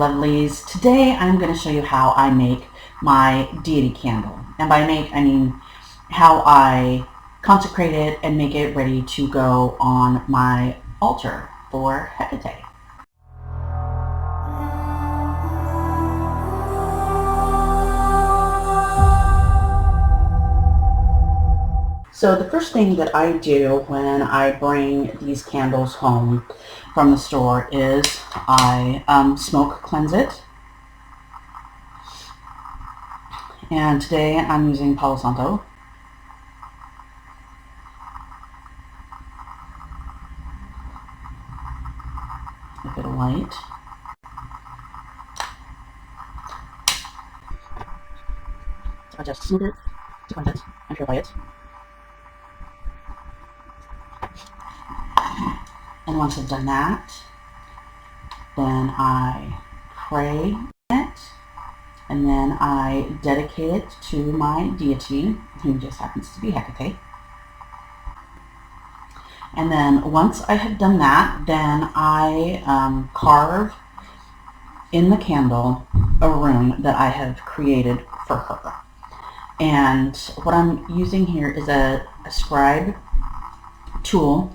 lovelies. Today I'm going to show you how I make my deity candle. And by make, I mean how I consecrate it and make it ready to go on my altar for Hekate. So the first thing that I do when I bring these candles home from the store is I smoke cleanse it. And today I'm using Palo Santo. A bit of light. So I just smoke it to cleanse it and purify it. And once I've done that, then I pray it, and then I dedicate it to my deity, who just happens to be Hekate. And then once I have done that, then I carve in the candle a rune that I have created for her. And what I'm using here is a scribe tool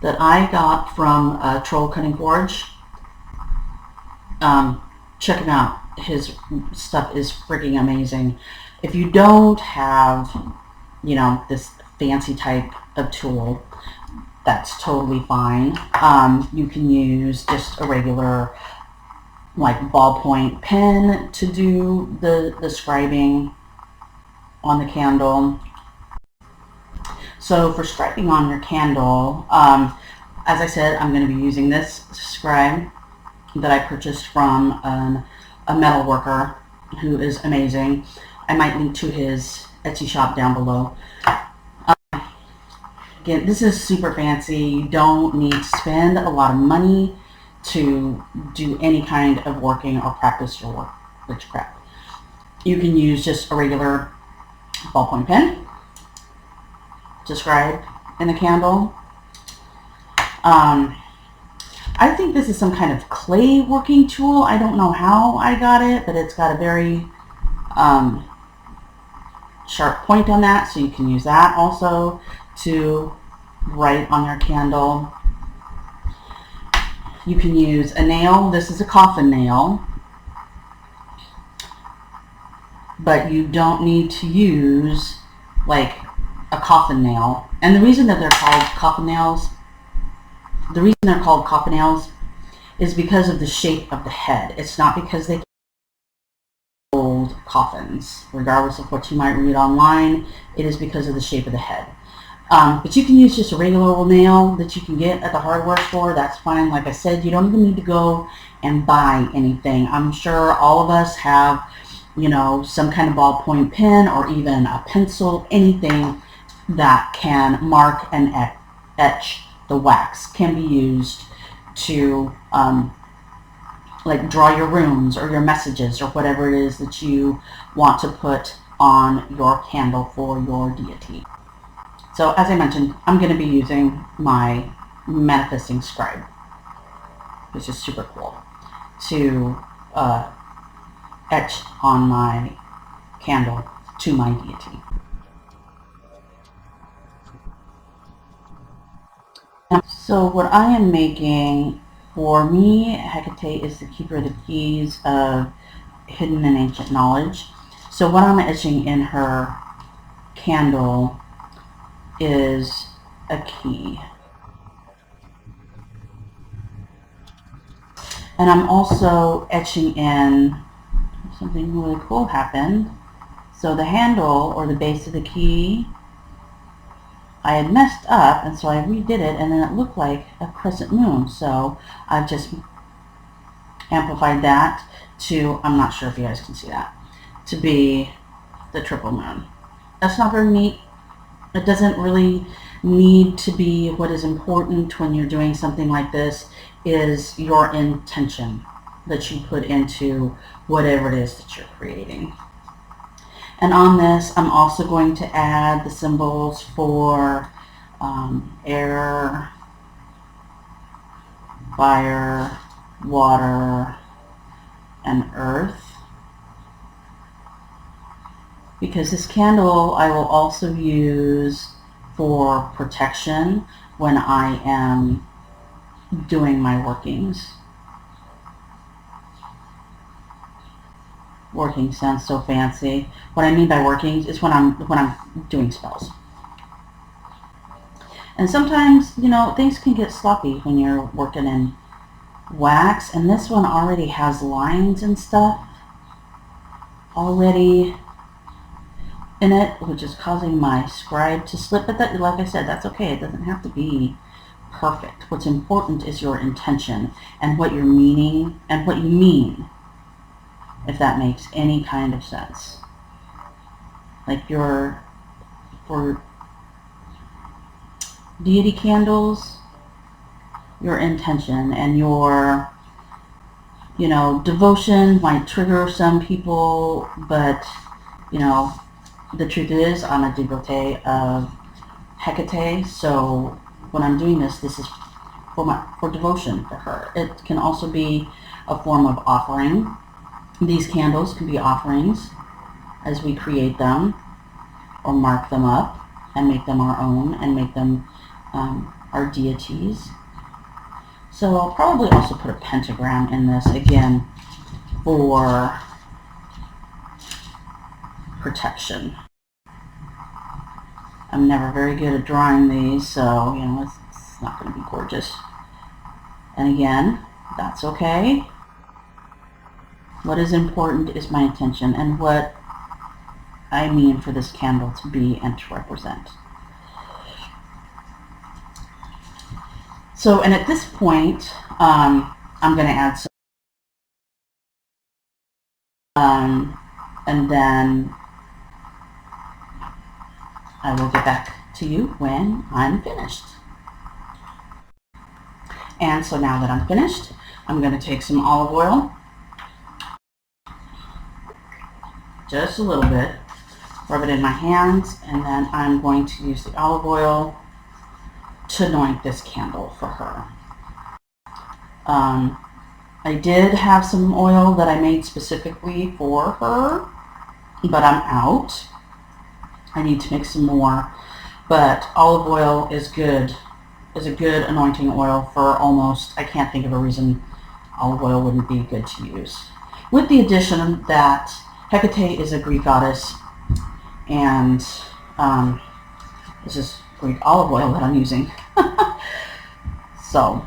that I got from Troll Cutting Forge. Check him out. His stuff is freaking amazing. If you don't have, you know, this fancy type of tool, that's totally fine. You can use just a regular, like, ballpoint pen to do the scribing on the candle. So for scribing on your candle, as I said, I'm going to be using this scribe that I purchased from a metal worker who is amazing. I might link to his Etsy shop down below. Again, this is super fancy. You don't need to spend a lot of money to do any kind of working or practice your witchcraft. You can use just a regular ballpoint pen to scribe in the candle. I think this is some kind of clay working tool. I don't know how I got it, but it's got a very sharp point on that, so you can use that also to write on your candle. You can use a nail. This is a coffin nail, but you don't need to use like a coffin nail. And the reason that they're called coffin nails, is because of the shape of the head. It's not because they hold coffins. Regardless of what you might read online, it is because of the shape of the head. But you can use just a regular old nail that you can get at the hardware store. That's fine. Like I said, you don't even need to go and buy anything. I'm sure all of us have, you know, some kind of ballpoint pen or even a pencil, anything that can mark and etch the wax can be used to like draw your runes or your messages or whatever it is that you want to put on your candle for your deity. So as I mentioned, I'm going to be using my manifesting scribe, which is super cool, to etch on my candle to my deity. So what I am making for me, Hekate is the keeper of the keys of hidden and ancient knowledge. So what I'm etching in her candle is a key. And I'm also etching in something really cool happened. So the handle or the base of the key, I had messed up, and so I redid it, and then it looked like a crescent moon. So I've just amplified that to, I'm not sure if you guys can see that, to be the triple moon. That's not very neat. It doesn't really need to be. What is important when you're doing something like this is your intention that you put into whatever it is that you're creating. And on this, I'm also going to add the symbols for air, fire, water, and earth, because this candle I will also use for protection when I am doing my workings. Working sounds so fancy. What I mean by workings is when I'm doing spells. And sometimes, you know, things can get sloppy when you're working in wax, and this one already has lines and stuff already in it, which is causing my scribe to slip. But that, like I said, that's okay. It doesn't have to be perfect. What's important is your intention and what you're meaning and what you mean, if that makes any kind of sense. Like for deity candles, your intention and your, you know, devotion might trigger some people, but, you know, the truth is I'm a devotee of Hekate, so when I'm doing this is for devotion for her. It can also be a form of offering. These candles can be offerings as we create them or mark them up and make them our own and make them our deities. So I'll probably also put a pentagram in this, again, for protection. I'm never very good at drawing these, so, you know, it's not going to be gorgeous. And again, that's okay. What is important is my intention and what I mean for this candle to be and to represent. So, and at this point, I'm going to add some, and then I will get back to you when I'm finished. And so now that I'm finished, I'm going to take some olive oil, just a little bit, rub it in my hands, and then I'm going to use the olive oil to anoint this candle for her. I did have some oil that I made specifically for her, but I'm out. I need to make some more, but olive oil is good, is a good anointing oil for almost, I can't think of a reason olive oil wouldn't be good to use. With the addition that Hekate is a Greek goddess, and this is Greek olive oil that I'm using. So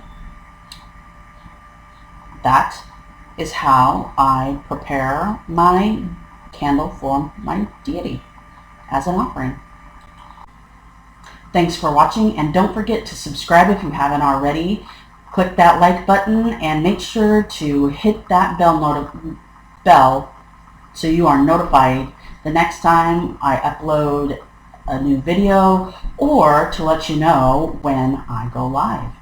that is how I prepare my candle for my deity as an offering. Thanks for watching, and don't forget to subscribe if you haven't already. Click that like button and make sure to hit that bell so you are notified the next time I upload a new video, or to let you know when I go live.